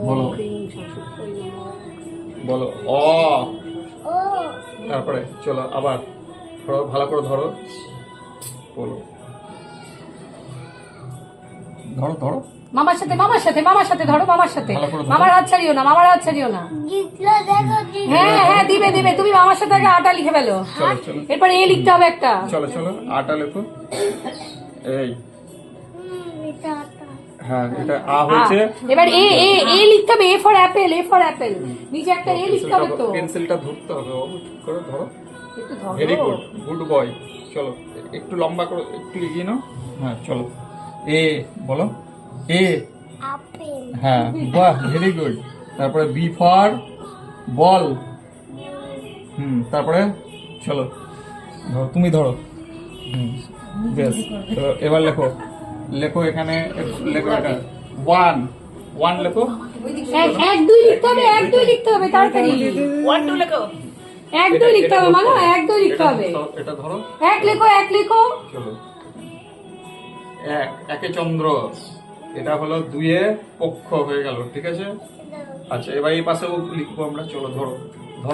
বলো বলো অ। তারপরে চলো আবার ধরো, ভালো করে ধরো, বলো, ধরো ধরো। মামার সাথে মামার সাথে মামার সাথে ধরো, মামার সাথে। ভালো করে ধরো। মামার হাত ছাড়িও না, মামার হাত ছাড়িও না। হ্যাঁ হ্যাঁ দিবে দিবে, তুমি মামার সাথে আগে আটা লিখে ফেলো, চলো চলো এরপর এ লিখতে হবে একটা। চলো চলো আটা লেখো। এই হ্যাঁ, এটা আ হয়েছে। এবার এ এ এ লিখতে হবে, A for Apple, A for Apple, নিচে একটা এ লিখতে হবে তো। পেন্সিলটা ধরতে হবে, ঠিক করে ধরো। একটু ধরো। Very good, good boy. চলো একটু লম্বা করে একটু এগিয়ে নাও। হ্যাঁ চলো, এ বলো, এ। হ্যাঁ বাহ, ভেরি গুড। তারপরে বি ফর বল। তারপরে চলো ধরো, তুমি ধরো। বেশ, এবার লেখো, লেখো এখানে, লেখো এটা ওয়ান, ওয়ান লেখো। এক দুই লিখতে হবে, এক দুই লিখতে হবে তাড়াতাড়ি। 1 2 লেখো। এক দুই লিখতে হবে মামা, এক দুই লিখতে হবে। এটা ধরো, এক লেখো, এক লেখো। চলো এক, একে চন্দ্র, এটা হলো দুইয়ে পক্ষ হয়ে গেল, ঠিক আছে। আচ্ছা এবার এই পাশেও লিখবো আমরা, চলো ধরো।